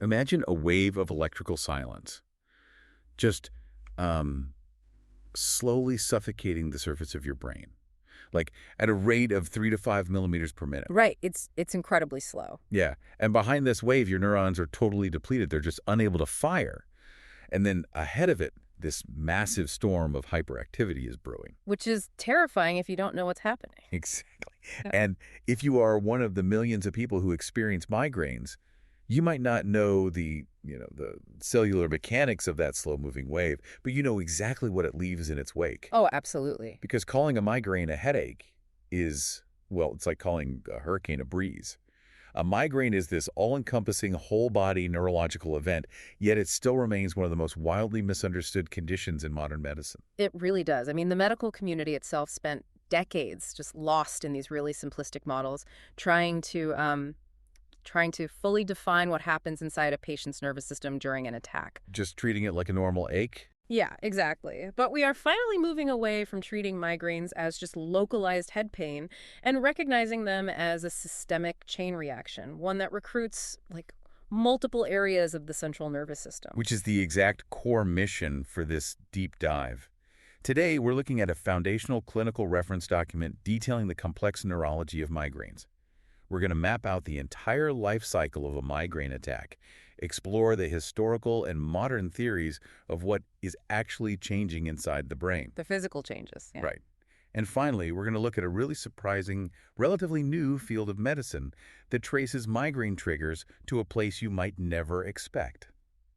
Imagine a wave of electrical silence, just um, slowly suffocating the surface of your brain, like at a rate of 3 to 5 millimeters per minute. Right. It's incredibly slow, Yeah, and behind this wave, your neurons are totally depleted. They're just unable to fire. And then ahead of it, this massive storm of hyperactivity is brewing. which is terrifying if you don't know what's happening. Exactly. Yeah. And if you are one of the millions of people who experience migraines, you might not know the cellular mechanics of that slow-moving wave, but you know exactly what it leaves in its wake. Oh, absolutely. Because calling a migraine a headache is, well, it's like calling a hurricane a breeze. A migraine is this all-encompassing whole-body neurological event, yet it still remains one of the most wildly misunderstood conditions in modern medicine. It really does. I mean, the medical community itself spent decades just lost in these really simplistic models, trying to trying to fully define what happens inside a patient's nervous system during an attack. Just treating it like a normal ache? Yeah, exactly. But we are finally moving away from treating migraines as just localized head pain and recognizing them as a systemic chain reaction, one that recruits like multiple areas of the central nervous system. Which is the exact core mission for this deep dive. Today, we're looking at a foundational clinical reference document detailing the complex neurology of migraines. We're going to map out the entire life cycle of a migraine attack, explore the historical and modern theories of what is actually changing inside the brain. The physical changes. Yeah. Right. And finally, we're going to look at a really surprising, relatively new field of medicine that traces migraine triggers to a place you might never expect: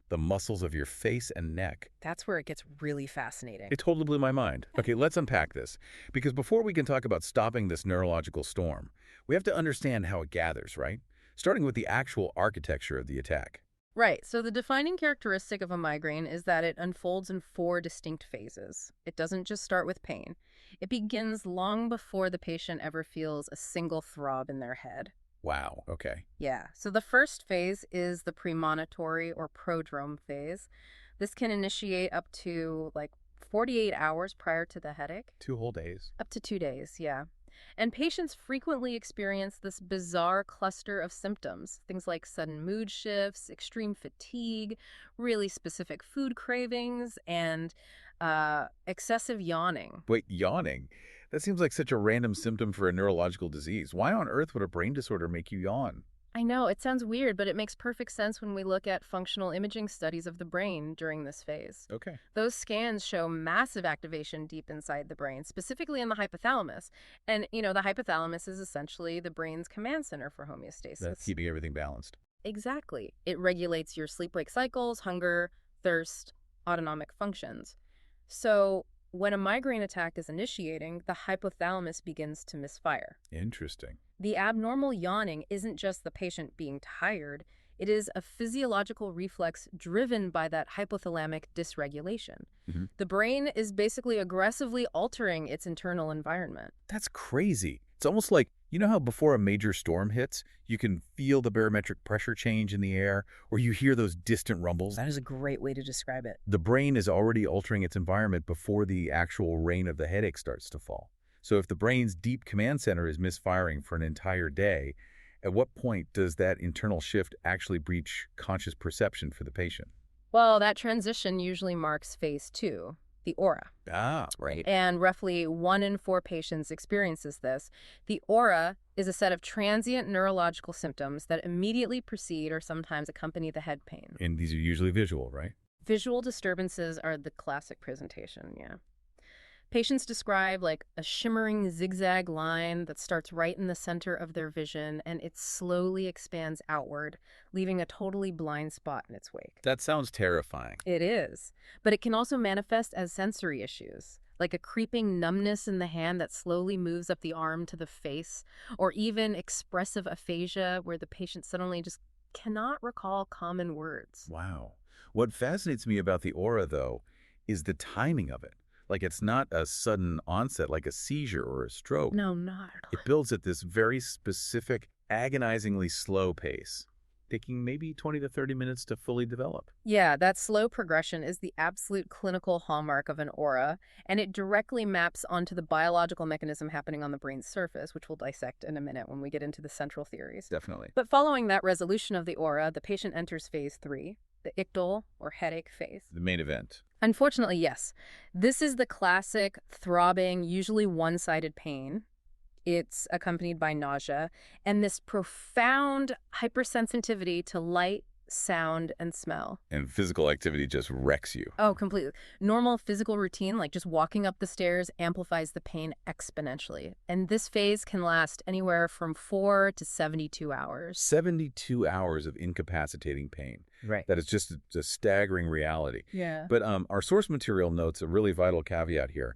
the muscles of your face and neck. That's where it gets really fascinating. It totally blew my mind. Okay, let's unpack this. Because before we can talk about stopping this neurological storm, we have to understand how it gathers, right? Starting with the actual architecture of the attack. Right. So the defining characteristic of a migraine is that it unfolds in four distinct phases. It doesn't just start with pain. It begins long before the patient ever feels a single throb in their head. Wow, okay. Yeah. So the first phase is the premonitory or prodrome phase. This can initiate up to like 48 hours prior to the headache. 2 whole days. Up to 2 days, yeah. And patients frequently experience this bizarre cluster of symptoms, things like sudden mood shifts, extreme fatigue, really specific food cravings, and excessive yawning. Wait, yawning? That seems like such a random symptom for a neurological disease. Why on earth would a brain disorder make you yawn? I know, it sounds weird, but it makes perfect sense when we look at functional imaging studies of the brain during this phase. Okay. Those scans show massive activation deep inside the brain, specifically in the hypothalamus. And, the hypothalamus is essentially the brain's command center for homeostasis. That's keeping everything balanced. Exactly. It regulates your sleep-wake cycles, hunger, thirst, autonomic functions. So when a migraine attack is initiating, the hypothalamus begins to misfire. Interesting. The abnormal yawning isn't just the patient being tired, it is a physiological reflex driven by that hypothalamic dysregulation. Mm-hmm. The brain is basically aggressively altering its internal environment. That's crazy. It's almost like, you know how before a major storm hits, you can feel the barometric pressure change in the air, or you hear those distant rumbles? That is a great way to describe it. The brain is already altering its environment before the actual rain of the headache starts to fall. So if the brain's deep command center is misfiring for an entire day, at what point does that internal shift actually breach conscious perception for the patient? Well, that transition usually marks phase 2, the aura. Ah, right. And roughly 1 in 4 patients experiences this. The aura is a set of transient neurological symptoms that immediately precede or sometimes accompany the head pain. And these are usually visual, right? Visual disturbances are the classic presentation, yeah. Patients describe like a shimmering zigzag line that starts right in the center of their vision and it slowly expands outward, leaving a totally blind spot in its wake. That sounds terrifying. It is, but it can also manifest as sensory issues, like a creeping numbness in the hand that slowly moves up the arm to the face, or even expressive aphasia where the patient suddenly just cannot recall common words. Wow. What fascinates me about the aura, though, is the timing of it. Like, it's not a sudden onset like a seizure or a stroke. No, not at all. It builds at this very specific, agonizingly slow pace. taking maybe 20 to 30 minutes to fully develop. Yeah, that slow progression is the absolute clinical hallmark of an aura, and it directly maps onto the biological mechanism happening on the brain's surface, which we'll dissect in a minute when we get into the central theories. Definitely. But following that resolution of the aura, the patient enters phase 3, the ictal or headache phase. The main event. Unfortunately, yes. This is the classic throbbing, usually one-sided pain. It's accompanied by nausea and this profound hypersensitivity to light, sound, and smell. And physical activity just wrecks you. Oh, completely. Normal physical routine, like just walking up the stairs, amplifies the pain exponentially. And this phase can last anywhere from 4 to 72 hours. 72 hours of incapacitating pain. Right. That is just a staggering reality. Yeah. But our source material notes a really vital caveat here.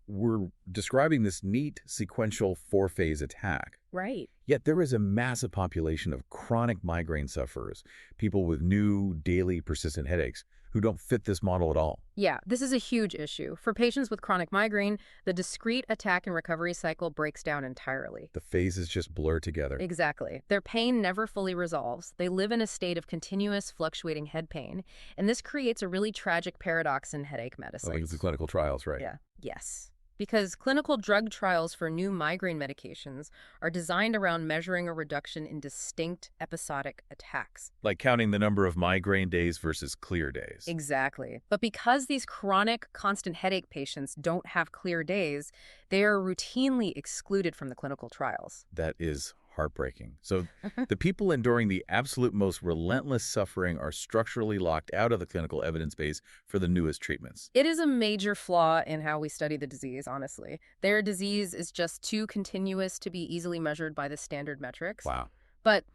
We're describing this neat sequential 4-phase attack. Right. Yet there is a massive population of chronic migraine sufferers, people with new, daily, persistent headaches, who don't fit this model at all. Yeah, this is a huge issue. For patients with chronic migraine, the discrete attack and recovery cycle breaks down entirely. The phases just blur together. Exactly. Their pain never fully resolves. They live in a state of continuous fluctuating head pain, and this creates a really tragic paradox in headache medicine. Like it's the clinical trials, right? Yeah. Yes. Because clinical drug trials for new migraine medications are designed around measuring a reduction in distinct episodic attacks. Like counting the number of migraine days versus clear days. Exactly. But because these chronic, constant headache patients don't have clear days, they are routinely excluded from the clinical trials. That is heartbreaking. So the people enduring the absolute most relentless suffering are structurally locked out of the clinical evidence base for the newest treatments. It is a major flaw in how we study the disease, honestly. Their disease is just too continuous to be easily measured by the standard metrics. Wow. But,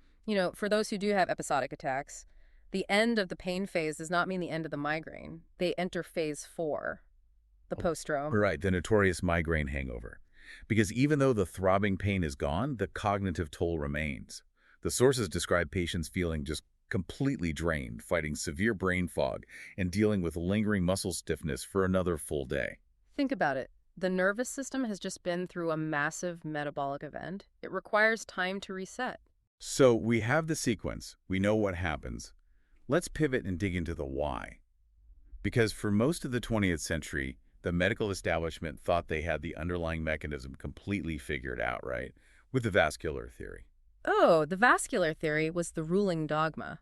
for those who do have episodic attacks, the end of the pain phase does not mean the end of the migraine. They enter phase 4, the postdrome. Right, the notorious migraine hangover. Because even though the throbbing pain is gone, the cognitive toll remains. The sources describe patients feeling just completely drained, fighting severe brain fog, and dealing with lingering muscle stiffness for another full day. Think about it. The nervous system has just been through a massive metabolic event. It requires time to reset. So we have the sequence. We know what happens. Let's pivot and dig into the why. Because for most of the 20th century, the medical establishment thought they had the underlying mechanism completely figured out, right? With the vascular theory. Oh, the vascular theory was the ruling dogma.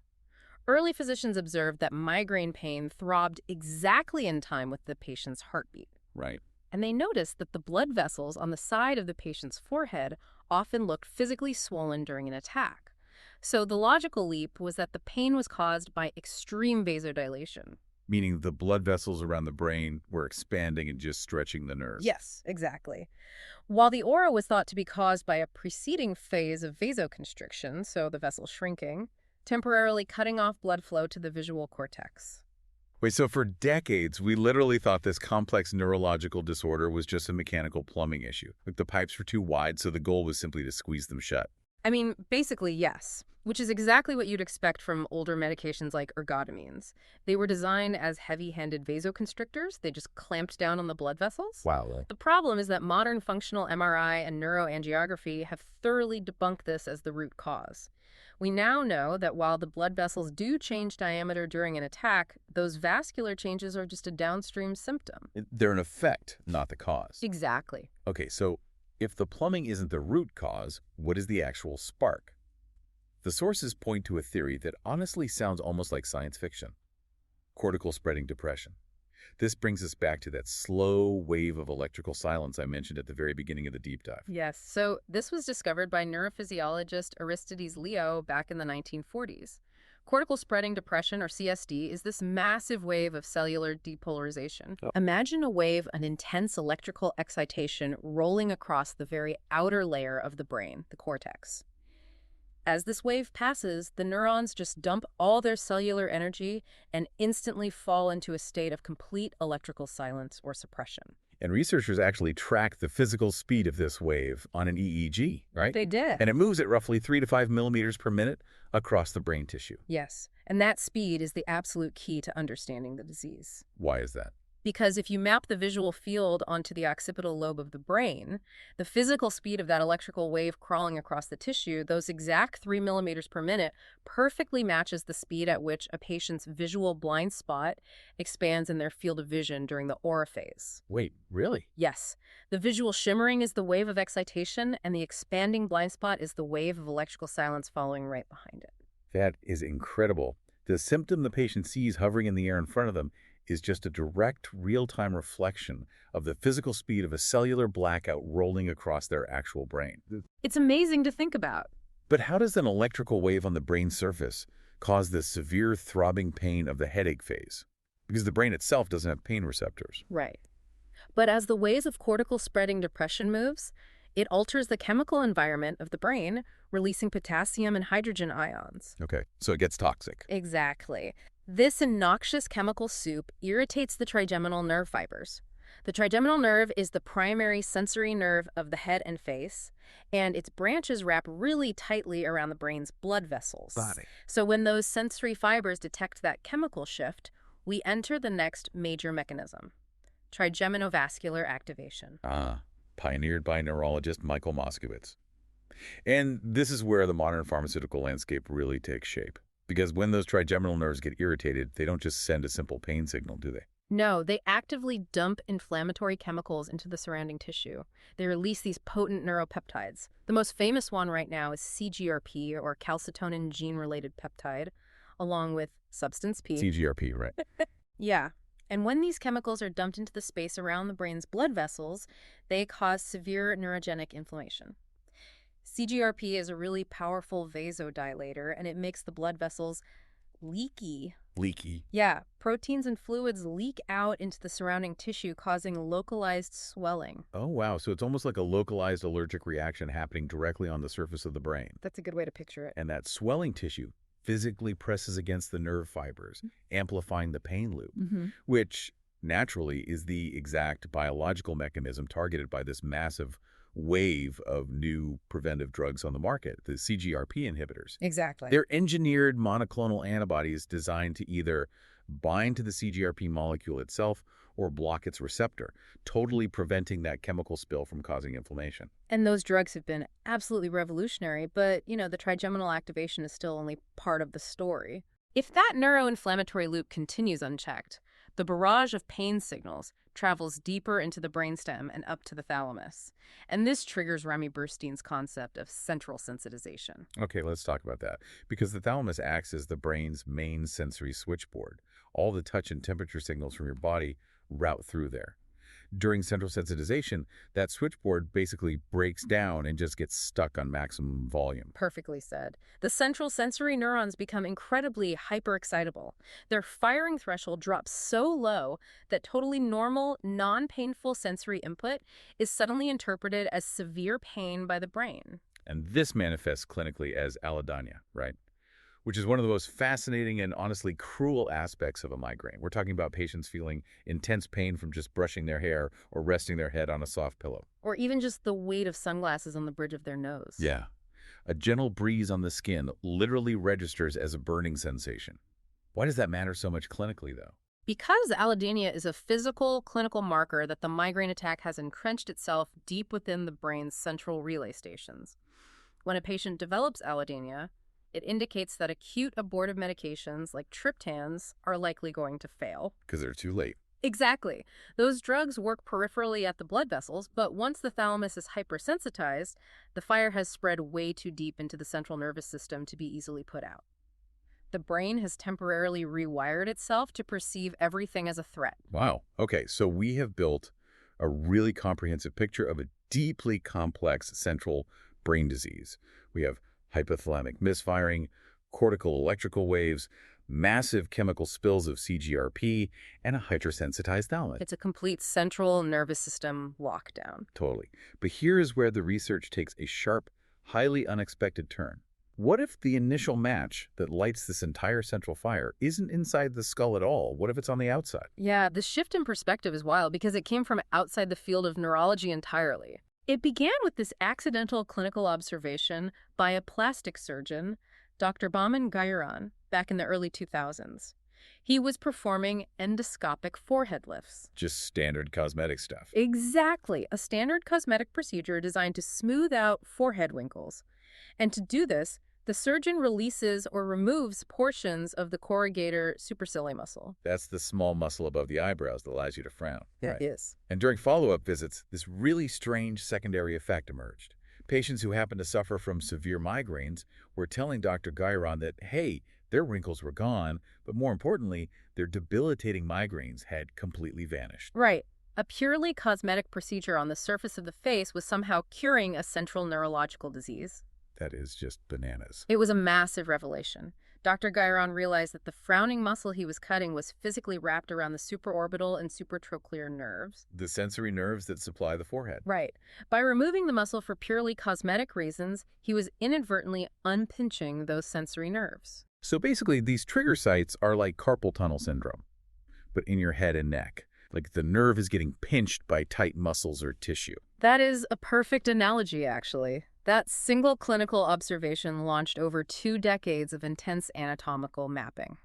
Early physicians observed that migraine pain throbbed exactly in time with the patient's heartbeat. Right. And they noticed that the blood vessels on the side of the patient's forehead often looked physically swollen during an attack. So the logical leap was that the pain was caused by extreme vasodilation. Meaning the blood vessels around the brain were expanding and just stretching the nerves. Yes, exactly. While the aura was thought to be caused by a preceding phase of vasoconstriction, so the vessel shrinking, temporarily cutting off blood flow to the visual cortex. Wait, so for decades, we literally thought this complex neurological disorder was just a mechanical plumbing issue. Like the pipes were too wide, so the goal was simply to squeeze them shut. I mean, basically, yes, which is exactly what you'd expect from older medications like ergotamines. They were designed as heavy-handed vasoconstrictors. They just clamped down on the blood vessels. Wow. The problem is that modern functional MRI and neuroangiography have thoroughly debunked this as the root cause. We now know that while the blood vessels do change diameter during an attack, those vascular changes are just a downstream symptom. They're an effect, not the cause. Exactly. Okay, so if the plumbing isn't the root cause, what is the actual spark? The sources point to a theory that honestly sounds almost like science fiction. Cortical spreading depression. This brings us back to that slow wave of electrical silence I mentioned at the very beginning of the deep dive. Yes, so this was discovered by neurophysiologist Aristides Leo back in the 1940s. Cortical spreading depression, or CSD, is this massive wave of cellular depolarization. Oh. Imagine a wave, an intense electrical excitation rolling across the very outer layer of the brain, the cortex. As this wave passes, the neurons just dump all their cellular energy and instantly fall into a state of complete electrical silence or suppression. And researchers actually tracked the physical speed of this wave on an EEG, right? They did. And it moves at roughly 3 to 5 millimeters per minute across the brain tissue. Yes, and that speed is the absolute key to understanding the disease. Why is that? Because if you map the visual field onto the occipital lobe of the brain, the physical speed of that electrical wave crawling across the tissue, those exact 3 millimeters per minute, perfectly matches the speed at which a patient's visual blind spot expands in their field of vision during the aura phase. Wait, really? Yes, the visual shimmering is the wave of excitation, and the expanding blind spot is the wave of electrical silence following right behind it. That is incredible. The symptom the patient sees hovering in the air in front of them is just a direct, real-time reflection of the physical speed of a cellular blackout rolling across their actual brain. It's amazing to think about. But how does an electrical wave on the brain surface cause the severe throbbing pain of the headache phase? Because the brain itself doesn't have pain receptors. Right. But as the waves of cortical spreading depression moves, it alters the chemical environment of the brain, releasing potassium and hydrogen ions. Okay, so it gets toxic. Exactly. This noxious chemical soup irritates the trigeminal nerve fibers. The trigeminal nerve is the primary sensory nerve of the head and face, and its branches wrap really tightly around the brain's blood vessels. Body. So when those sensory fibers detect that chemical shift, we enter the next major mechanism, trigeminovascular activation. Pioneered by neurologist Michael Moskowitz. And this is where the modern pharmaceutical landscape really takes shape. Because when those trigeminal nerves get irritated, they don't just send a simple pain signal, do they? No, they actively dump inflammatory chemicals into the surrounding tissue. They release these potent neuropeptides. The most famous one right now is CGRP, or calcitonin gene-related peptide, along with substance P. CGRP, right? Yeah. And when these chemicals are dumped into the space around the brain's blood vessels, they cause severe neurogenic inflammation. CGRP is a really powerful vasodilator, and it makes the blood vessels leaky. Leaky. Yeah, proteins and fluids leak out into the surrounding tissue, causing localized swelling. Oh, wow. So it's almost like a localized allergic reaction happening directly on the surface of the brain. That's a good way to picture it. And that swelling tissue physically presses against the nerve fibers, amplifying the pain loop, which naturally is the exact biological mechanism targeted by this massive wave of new preventive drugs on the market, the CGRP inhibitors. Exactly. They're engineered monoclonal antibodies designed to either bind to the CGRP molecule itself or block its receptor, totally preventing that chemical spill from causing inflammation. And those drugs have been absolutely revolutionary, but, the trigeminal activation is still only part of the story. If that neuroinflammatory loop continues unchecked, the barrage of pain signals travels deeper into the brainstem and up to the thalamus. And this triggers Remy Burstein's concept of central sensitization. Okay, let's talk about that. Because the thalamus acts as the brain's main sensory switchboard. All the touch and temperature signals from your body route through there. During central sensitization, that switchboard basically breaks down and just gets stuck on maximum volume. Perfectly said. The central sensory neurons become incredibly hyperexcitable. Their firing threshold drops so low that totally normal, non-painful sensory input is suddenly interpreted as severe pain by the brain. And this manifests clinically as allodynia, right? Which is one of the most fascinating and honestly cruel aspects of a migraine. We're talking about patients feeling intense pain from just brushing their hair or resting their head on a soft pillow. Or even just the weight of sunglasses on the bridge of their nose. Yeah. A gentle breeze on the skin literally registers as a burning sensation. Why does that matter so much clinically, though? Because allodynia is a physical, clinical marker that the migraine attack has entrenched itself deep within the brain's central relay stations. When a patient develops allodynia, it indicates that acute abortive medications like triptans are likely going to fail. Because they're too late. Exactly. Those drugs work peripherally at the blood vessels, but once the thalamus is hypersensitized, the fire has spread way too deep into the central nervous system to be easily put out. The brain has temporarily rewired itself to perceive everything as a threat. Wow. Okay, so we have built a really comprehensive picture of a deeply complex central brain disease. We have hypothalamic misfiring, cortical electrical waves, massive chemical spills of CGRP, and a hypersensitized thalamus. It's a complete central nervous system lockdown. Totally. But here is where the research takes a sharp, highly unexpected turn. What if the initial match that lights this entire central fire isn't inside the skull at all? What if it's on the outside? Yeah, the shift in perspective is wild because it came from outside the field of neurology entirely. It began with this accidental clinical observation by a plastic surgeon, Dr. Baman Gairan, back in the early 2000s. He was performing endoscopic forehead lifts. Just standard cosmetic stuff. Exactly, a standard cosmetic procedure designed to smooth out forehead wrinkles. And to do this, the surgeon releases or removes portions of the corrugator superciliary muscle. That's the small muscle above the eyebrows that allows you to frown. That is. And during follow-up visits, this really strange secondary effect emerged. Patients who happened to suffer from severe migraines were telling Dr. Guyron that, hey, their wrinkles were gone, but more importantly, their debilitating migraines had completely vanished. Right. A purely cosmetic procedure on the surface of the face was somehow curing a central neurological disease. That is just bananas. It was a massive revelation. Dr. Guyron realized that the frowning muscle he was cutting was physically wrapped around the supraorbital and supratrochlear nerves. The sensory nerves that supply the forehead. Right. By removing the muscle for purely cosmetic reasons, he was inadvertently unpinching those sensory nerves. So basically, these trigger sites are like carpal tunnel syndrome, but in your head and neck. Like the nerve is getting pinched by tight muscles or tissue. That is a perfect analogy, actually. That single clinical observation launched over 2 decades of intense anatomical mapping.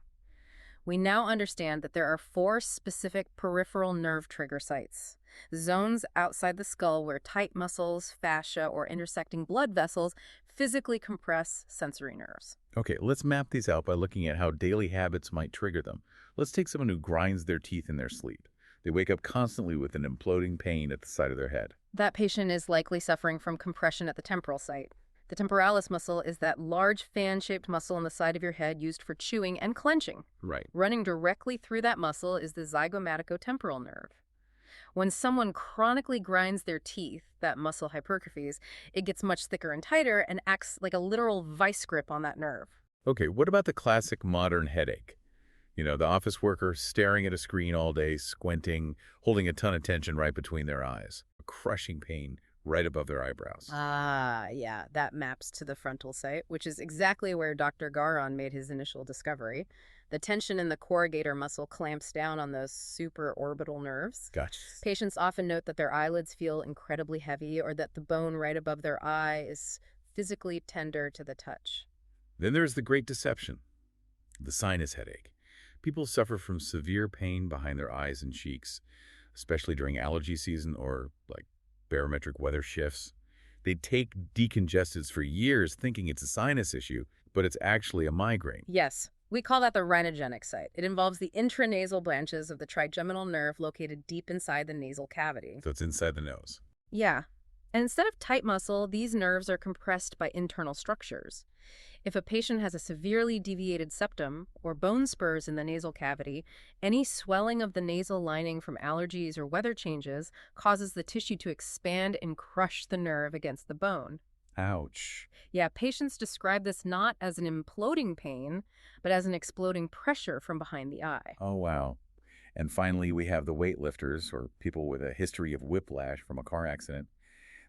We now understand that there are 4 specific peripheral nerve trigger sites, zones outside the skull where tight muscles, fascia, or intersecting blood vessels physically compress sensory nerves. Okay, let's map these out by looking at how daily habits might trigger them. Let's take someone who grinds their teeth in their sleep. They wake up constantly with an imploding pain at the side of their head. That patient is likely suffering from compression at the temporal site. The temporalis muscle is that large fan-shaped muscle on the side of your head used for chewing and clenching. Right. Running directly through that muscle is the zygomaticotemporal nerve. When someone chronically grinds their teeth, that muscle hypertrophies, it gets much thicker and tighter and acts like a literal vice grip on that nerve. Okay, what about the classic modern headache? You know, the office worker staring at a screen all day, squinting, holding a ton of tension right between their eyes. A crushing pain right above their eyebrows. Yeah, that maps to the frontal site, which is exactly where Dr. Garon made his initial discovery. The tension in the corrugator muscle clamps down on those supraorbital nerves. Gotcha. Patients often note that their eyelids feel incredibly heavy or that the bone right above their eye is physically tender to the touch. Then there's the great deception, the sinus headache. People suffer from severe pain behind their eyes and cheeks, especially during allergy season or like barometric weather shifts. They take decongestants for years thinking it's a sinus issue, but it's actually a migraine. Yes, we call that the rhinogenic site. It involves the intranasal branches of the trigeminal nerve located deep inside the nasal cavity. So it's inside the nose. Yeah, and instead of tight muscle, these nerves are compressed by internal structures. If a patient has a severely deviated septum or bone spurs in the nasal cavity, any swelling of the nasal lining from allergies or weather changes causes the tissue to expand and crush the nerve against the bone. Ouch. Yeah, patients describe this not as an imploding pain, but as an exploding pressure from behind the eye. Oh, wow. And finally, we have the weightlifters or people with a history of whiplash from a car accident.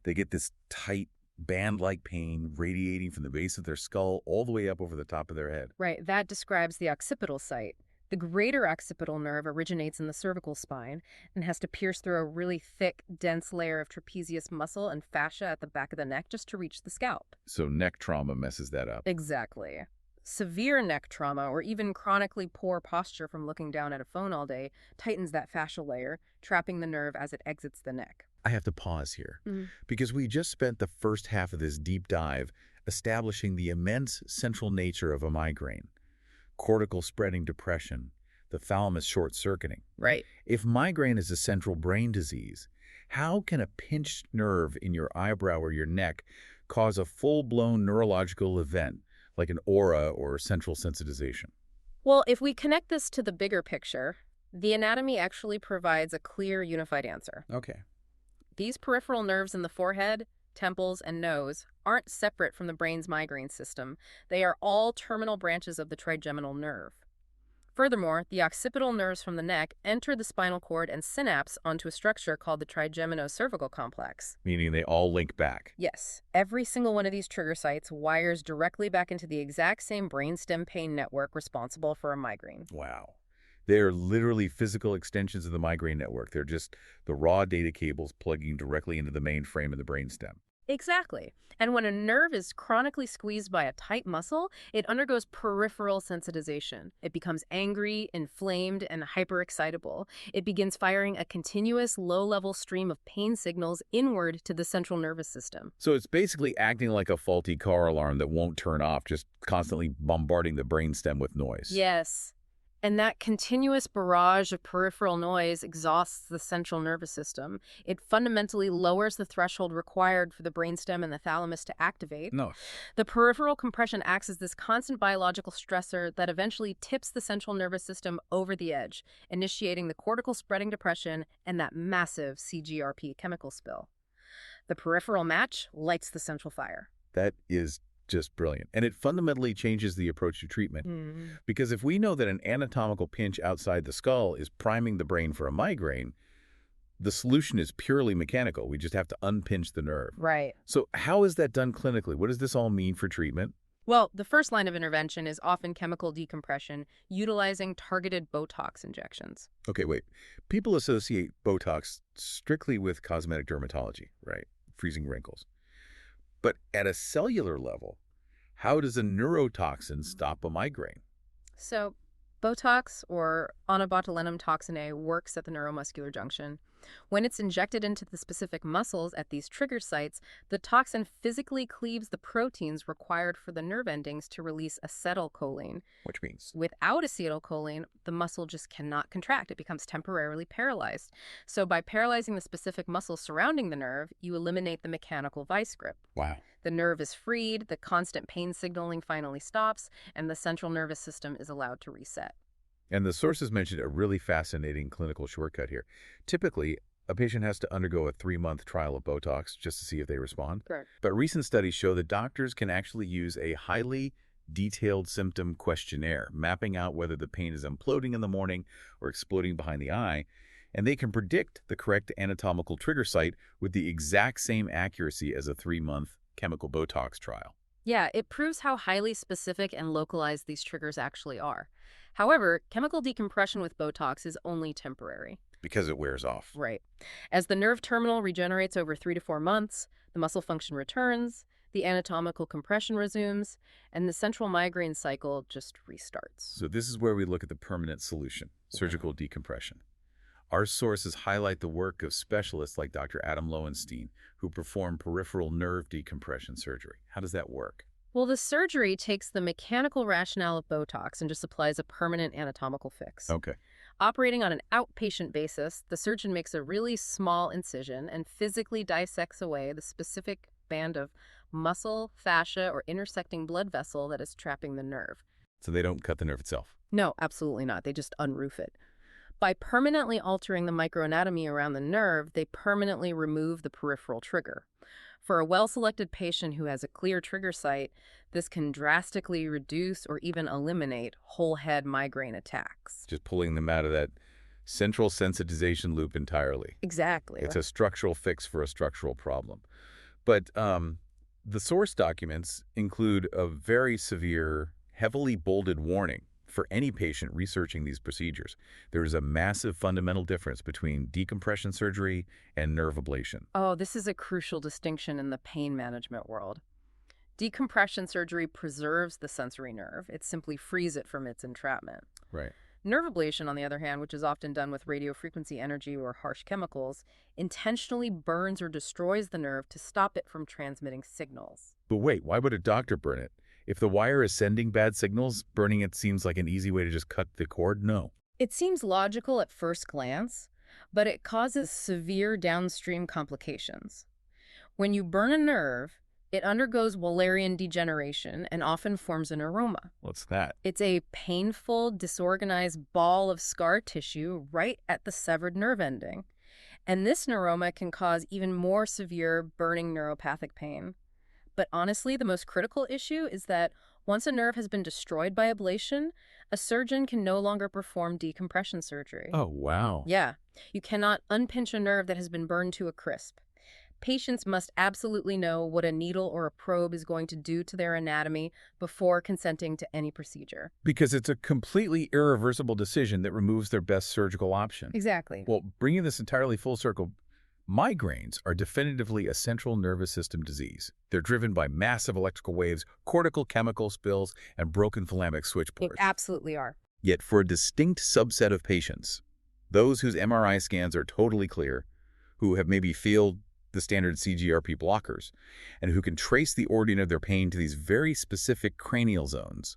They get this tight, band-like pain radiating from the base of their skull all the way up over the top of their head. Right, that describes the occipital site. The greater occipital nerve originates in the cervical spine and has to pierce through a really thick, dense layer of trapezius muscle and fascia at the back of the neck just to reach the scalp. So neck trauma messes that up. Exactly. Severe neck trauma or even chronically poor posture from looking down at a phone all day tightens that fascial layer, trapping the nerve as it exits the neck. I have to pause here because we just spent the first half of this deep dive establishing the immense central nature of a migraine. Cortical spreading depression, the thalamus short-circuiting. Right. If migraine is a central brain disease, how can a pinched nerve in your eyebrow or your neck cause a full-blown neurological event like an aura or central sensitization? Well, if we connect this to the bigger picture, the anatomy actually provides a clear, unified answer. Okay. These peripheral nerves in the forehead, temples, and nose aren't separate from the brain's migraine system. They are all terminal branches of the trigeminal nerve. Furthermore, the occipital nerves from the neck enter the spinal cord and synapse onto a structure called the trigeminocervical complex. Meaning they all link back. Yes, every single one of these trigger sites wires directly back into the exact same brainstem pain network responsible for a migraine. Wow. They're literally physical extensions of the migraine network. They're just the raw data cables plugging directly into the mainframe of the brainstem. Exactly. And when a nerve is chronically squeezed by a tight muscle, it undergoes peripheral sensitization. It becomes angry, inflamed, and hyperexcitable. It begins firing a continuous low-level stream of pain signals inward to the central nervous system. So it's basically acting like a faulty car alarm that won't turn off, just constantly bombarding the brainstem with noise. Yes. And that continuous barrage of peripheral noise exhausts the central nervous system. It fundamentally lowers the threshold required for the brainstem and the thalamus to activate. No. The peripheral compression acts as this constant biological stressor that eventually tips the central nervous system over the edge, initiating the cortical spreading depression and that massive CGRP chemical spill. The peripheral match lights the central fire. That is just brilliant. And it fundamentally changes the approach to treatment. Because if we know that an anatomical pinch outside the skull is priming the brain for a migraine, the solution is purely mechanical. We just have to unpinch the nerve. Right. So how is that done clinically? What does this all mean for treatment? Well, the first line of intervention is often chemical decompression, utilizing targeted Botox injections. Okay, wait. People associate Botox strictly with cosmetic dermatology, right? Freezing wrinkles. But at a cellular level, how does a neurotoxin stop a migraine? So, Botox, or onabotulinum toxin A, works at the neuromuscular junction. When it's injected into the specific muscles at these trigger sites, the toxin physically cleaves the proteins required for the nerve endings to release acetylcholine. Which means? Without acetylcholine, the muscle just cannot contract. It becomes temporarily paralyzed. So by paralyzing the specific muscles surrounding the nerve, you eliminate the mechanical vice grip. Wow. The nerve is freed, the constant pain signaling finally stops, and the central nervous system is allowed to reset. And the sources mentioned a really fascinating clinical shortcut here. Typically, a patient has to undergo a 3-month trial of Botox just to see if they respond. Correct. But recent studies show that doctors can actually use a highly detailed symptom questionnaire, mapping out whether the pain is imploding in the morning or exploding behind the eye, and they can predict the correct anatomical trigger site with the exact same accuracy as a 3-month chemical Botox trial. Yeah, it proves how highly specific and localized these triggers actually are. However, chemical decompression with Botox is only temporary. Because it wears off. Right. As the nerve terminal regenerates over 3 to 4 months, the muscle function returns, the anatomical compression resumes, and the central migraine cycle just restarts. So this is where we look at the permanent solution, surgical decompression. Our sources highlight the work of specialists like Dr. Adam Lowenstein, who perform peripheral nerve decompression surgery. How does that work? Well, the surgery takes the mechanical rationale of Botox and just applies a permanent anatomical fix. Okay. Operating on an outpatient basis, the surgeon makes a really small incision and physically dissects away the specific band of muscle, fascia, or intersecting blood vessel that is trapping the nerve. So they don't cut the nerve itself? No, absolutely not. They just unroof it. By permanently altering the microanatomy around the nerve, they permanently remove the peripheral trigger. For a well-selected patient who has a clear trigger site, this can drastically reduce or even eliminate whole head migraine attacks. Just pulling them out of that central sensitization loop entirely. Exactly. It's a structural fix for a structural problem. But the source documents include a very severe, heavily bolded warning for any patient researching these procedures. There is a massive fundamental difference between decompression surgery and nerve ablation. Oh, this is a crucial distinction in the pain management world. Decompression surgery preserves the sensory nerve. It simply frees it from its entrapment. Right. Nerve ablation, on the other hand, which is often done with radiofrequency energy or harsh chemicals, intentionally burns or destroys the nerve to stop it from transmitting signals. But wait, why would a doctor burn it? If the wire is sending bad signals, burning it seems like an easy way to just cut the cord? No. It seems logical at first glance, but it causes severe downstream complications. When you burn a nerve, it undergoes Wallerian degeneration and often forms a neuroma. What's that? It's a painful, disorganized ball of scar tissue right at the severed nerve ending. And this neuroma can cause even more severe burning neuropathic pain. But honestly, the most critical issue is that once a nerve has been destroyed by ablation, a surgeon can no longer perform decompression surgery. Oh, wow. Yeah, you cannot unpinch a nerve that has been burned to a crisp. Patients must absolutely know what a needle or a probe is going to do to their anatomy before consenting to any procedure. Because it's a completely irreversible decision that removes their best surgical option. Exactly. Well, bringing this entirely full circle, Migraines are definitively a central nervous system disease. They're driven by massive electrical waves, cortical chemical spills, and broken thalamic They switchboards. absolutely are. Yet for a distinct subset of patients, those whose MRI scans are totally clear, who have maybe failed the standard CGRP blockers, and who can trace the origin of their pain to these very specific cranial zones,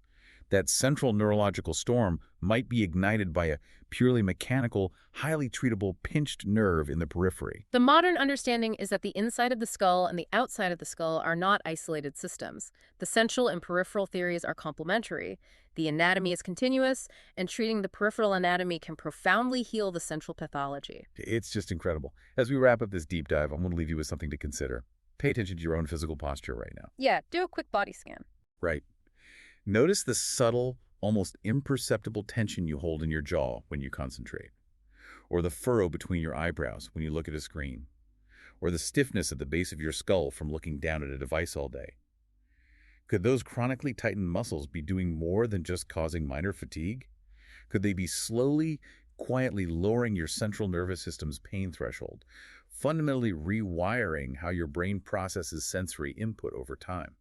that central neurological storm might be ignited by a purely mechanical, highly treatable pinched nerve in the periphery. The modern understanding is that the inside of the skull and the outside of the skull are not isolated systems. The central and peripheral theories are complementary. The anatomy is continuous, and treating the peripheral anatomy can profoundly heal the central pathology. It's just incredible. As we wrap up this deep dive, I'm going to leave you with something to consider. Pay attention to your own physical posture right now. Yeah, do a quick body scan. Right. Notice the subtle, almost imperceptible tension you hold in your jaw when you concentrate, or the furrow between your eyebrows when you look at a screen, or the stiffness at the base of your skull from looking down at a device all day. Could those chronically tightened muscles be doing more than just causing minor fatigue? Could they be slowly, quietly lowering your central nervous system's pain threshold, fundamentally rewiring how your brain processes sensory input over time?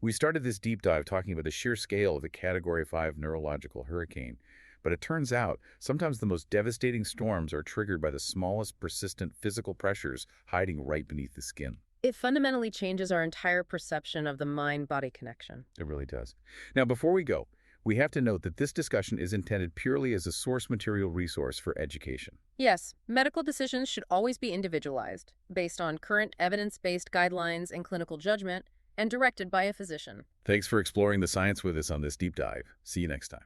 We started this deep dive talking about the sheer scale of the Category 5 neurological hurricane, but it turns out sometimes the most devastating storms are triggered by the smallest persistent physical pressures hiding right beneath the skin. It fundamentally changes our entire perception of the mind-body connection. It really does. Now, before we go, we have to note that this discussion is intended purely as a source material resource for education. Yes, medical decisions should always be individualized, based on current evidence-based guidelines and clinical judgment, and directed by a physician. Thanks for exploring the science with us on this deep dive. See you next time.